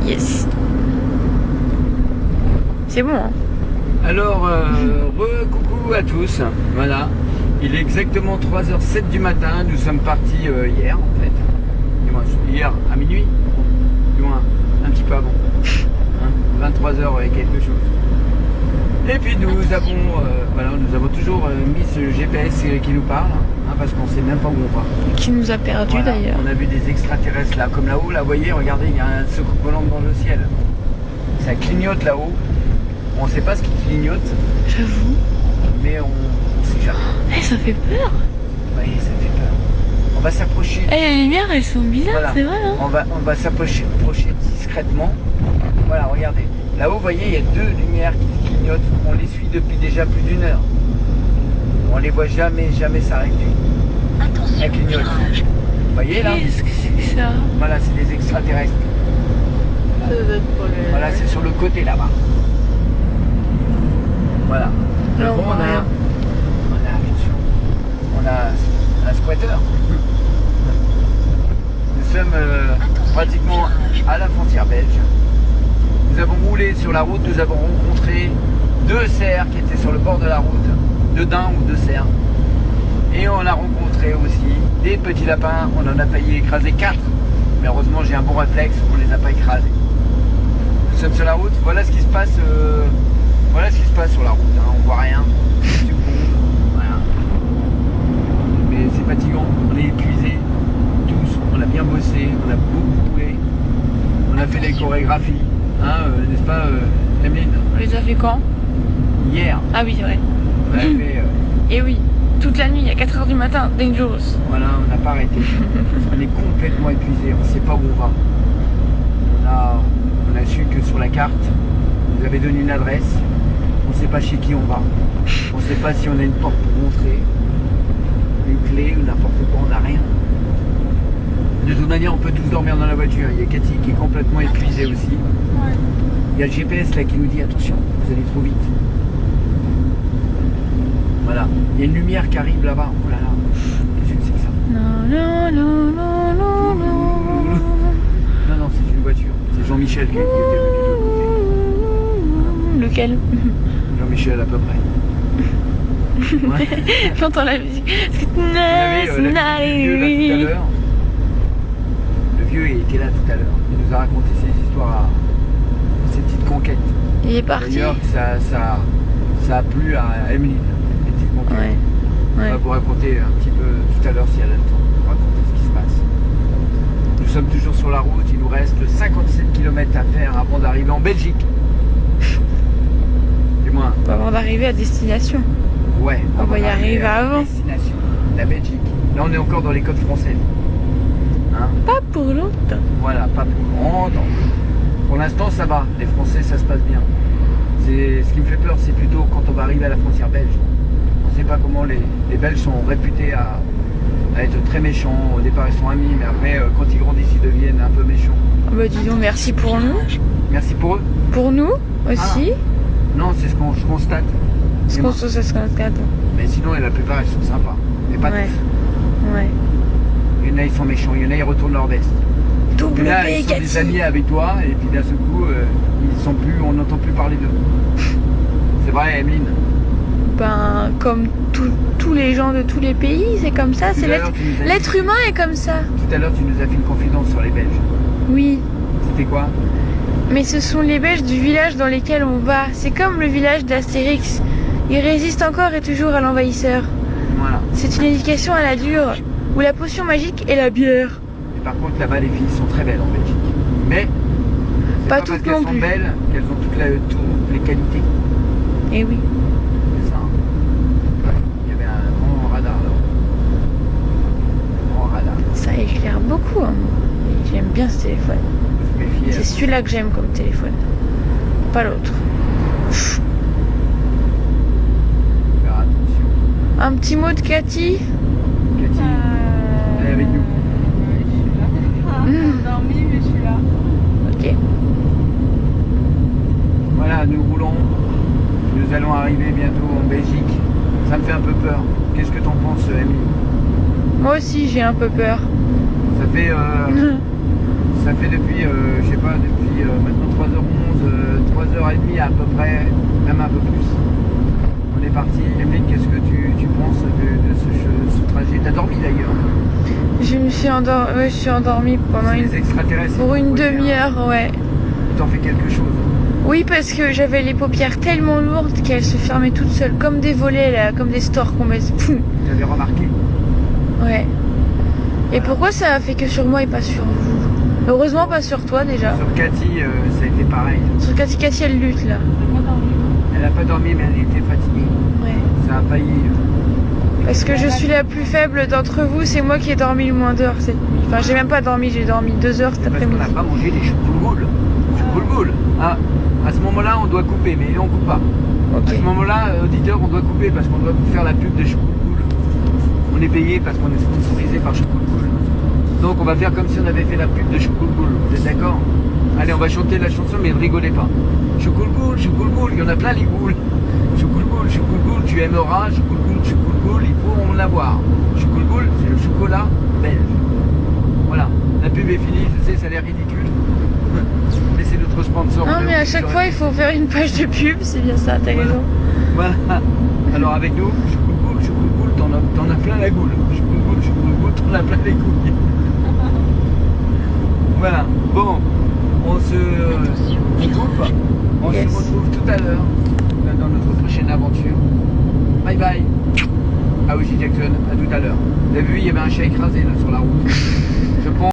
Yes. C'est bon, hein. Alors, coucou à tous. Voilà. Il est exactement 3h07 du matin. Nous sommes partis hier, en fait. Du moins, hier à minuit. Du moins, un petit peu avant. Hein, 23h et quelque chose. Et puis nous avons, voilà, nous avons toujours mis ce GPS qui nous parle, hein, parce qu'on sait même pas où on va. Qui nous a perdu Voilà. d'ailleurs. On a vu des extraterrestres là, comme là-haut, là, vous voyez, regardez, il y a un soucoupe volante dans le ciel. Ça clignote là-haut. On ne sait pas ce qui clignote, J'avoue. mais on sait jamais. Eh, ça fait peur. Oui, ça fait peur. On va s'approcher. Eh, les lumières, elles sont bizarres, Voilà. c'est vrai, hein. On va s'approcher discrètement. Voilà, regardez. Là-haut, vous voyez, il y a deux lumières qui clignotent. On les suit depuis déjà plus d'une heure. On les voit jamais s'arrêter. Elles clignotent. Vous voyez là? Qu'est-ce que c'est que ça? Voilà, c'est des extraterrestres. Voilà, c'est sur le côté là-bas. Voilà. Là, Bon, on voit rien. on a un squatter. Nous sommes pratiquement à la frontière belge. Nous avons roulé sur la route, nous avons rencontré deux cerfs qui étaient sur le bord de la route, deux daims ou deux cerfs. Et on a rencontré aussi des petits lapins, on en a failli écraser 4. Mais heureusement j'ai un bon réflexe, on les a pas écrasés. Nous sommes sur la route, voilà ce qui se passe, sur la route, hein. On voit rien, du monde, voilà. Mais c'est fatigant, on est épuisés, tous, on a bien bossé, on a beaucoup roulé, on a fait des chorégraphies, hein, n'est-ce pas Emeline? On les a fait quand? Hier, Ah oui, c'est vrai. on a fait, Et oui, toute la nuit, à 4 h du matin, dangerous. voilà, on n'a pas arrêté, on est complètement épuisés, on ne sait pas où on va. On a su que sur la carte, vous avez donné une adresse, on ne sait pas chez qui on va. On ne sait pas si on a une porte pour rentrer, une clé ou n'importe quoi, on n'a rien. De toute manière, on peut tous dormir dans la voiture. Il y a Cathy qui est complètement épuisée aussi. Il y a le GPS là qui nous dit attention, vous allez trop vite. Voilà, il y a une lumière qui arrive là-bas. Oh là là, qu'est-ce que c'est que ça? Non, non, non, non, non, non. Non, non, c'est une voiture. C'est Jean-Michel qui était venu de l'autre côté. Lequel? Jean-Michel à peu près. Ouais. J'entends la musique. Vous avez le vieux là tout à l'heure. Le vieux il était là tout à l'heure. Il nous a raconté ses histoires, ses petites conquêtes. Il est parti. D'ailleurs, ça a plu à Emeline, les petites conquêtes. Ouais. On va vous raconter un petit peu tout à l'heure si elle a le temps. Vous raconter ce qui se passe. Nous sommes toujours sur la route. Il nous reste 57 km à faire avant d'arriver en Belgique. Du moins. Avant d'arriver à destination. Ouais, On va y arriver à avant. destination, la Belgique. Là, on est encore dans les côtes françaises. Hein? Pas pour longtemps. Voilà, pas pour longtemps. Pour l'instant, ça va. Les Français, ça se passe bien. Ce qui me fait peur, c'est plutôt quand on va arriver à la frontière belge. On ne sait pas comment les Belges sont réputés à être très méchants. Au départ, ils sont amis, mais après, quand ils grandissent, ils deviennent un peu méchants. Oh bah disons merci pour nous. Merci pour eux. Pour nous aussi. Non, c'est ce qu'on constate. Ce qu'on se constate. Mais sinon, la plupart, ils sont sympas. Mais pas Ouais. tous. Ouais. Il y en a, ils sont méchants. Il y en a, ils retournent leur veste. Double Et là, B, ils sont des Cathy. amis avec toi, et puis d'un seul coup, on n'entend plus parler d'eux. C'est vrai, Emeline. Ben, comme tous les gens de tous les pays, c'est comme ça. Tout C'est à l'heure, tu nous as dit- l'être humain est comme ça. Tout à l'heure, tu nous as fait une confidence sur les Belges. Oui. C'était quoi? Mais ce sont les Belges du village dans lesquels on va. C'est comme le village d'Astérix. Ils résistent encore et toujours à l'envahisseur. Voilà. C'est une éducation à la dure, où la potion magique est la bière. Et par contre, là-bas, les filles sont très belles en Belgique. Mais, c'est Pas pas toutes parce qu'elles non sont plus. belles qu'elles ont toutes les qualités. Eh oui. C'est ça. Ouais. Il y avait un grand radar là. Un grand radar. Ça éclaire beaucoup. Hein. Et j'aime bien ce téléphone. Faut se méfier. C'est celui-là que j'aime comme téléphone. Pas l'autre. Faut faire attention. Un petit mot de Cathy. Cathy, elle est avec nous. Je suis là. Endormie, mais je suis là. Ok. Voilà, nous roulons. Nous allons arriver bientôt en Belgique. Ça me fait un peu peur. Qu'est-ce que t'en penses, Amy? Moi aussi, j'ai un peu peur. Ça fait depuis, je sais pas, depuis à peu près, même un peu plus. On est parti. Emeline, qu'est-ce que tu penses de ce trajet? T'as dormi d'ailleurs? Je suis endormie pendant Les extraterrestres. pour une Oui, demi-heure, ouais. T'en fais quelque chose. Oui, parce que j'avais les paupières tellement lourdes qu'elles se fermaient toutes seules, comme des volets, là, comme des stores qu'on met. Poum. T'avais remarqué? Ouais. Et pourquoi ça a fait que sur moi et pas sur vous? Heureusement pas sur toi déjà. Sur Cathy, ça a été pareil. Sur Cathy, elle lutte là. Elle n'a pas dormi, mais elle était fatiguée. Ouais. Ça a failli. Parce que je suis la plus faible d'entre vous, c'est moi qui ai dormi le moins d'heures cette nuit. Enfin, j'ai même pas dormi, j'ai dormi 2 heures cet Parce qu'on après-midi. n'a pas mangé des choucoulgoules. Choucoulgoules. Ah, à ce moment-là, on doit couper, mais on coupe pas. Ok. À ce moment-là, auditeur, on doit couper parce qu'on doit vous faire la pub des choucoulgoules. On est payé parce qu'on est sponsorisé par choucoulgoules. Donc on va faire comme si on avait fait la pub de choucoulgoules. Vous êtes d'accord? Allez, on va chanter la chanson, mais ne rigolez pas. Choucoulgoule, choucoulgoule, il y en a plein les goules. Choucoulgoule, choucoulgoule, tu aimeras. Choucoulgoule, choucoulgoule, il faut en avoir. Choucoulgoule, c'est le chocolat belge. Voilà, la pub est finie, je sais, ça a l'air ridicule. Mais c'est notre sponsor. Non, mais à chaque fois, il faut faire une page de pub, c'est bien ça, t'as raison. Voilà. Alors avec nous, choucoulgoule, choucoulgoule, t'en as plein la goule. Choucoulgoule, choucoulgoule, t'en as plein les couilles. Voilà. Bon, on coupe. On Yes. se retrouve tout à l'heure dans notre prochaine aventure. Bye bye. Ah oui, Jackson, à tout à l'heure. Vous avez vu, il y avait un chat écrasé là sur la route. Je pense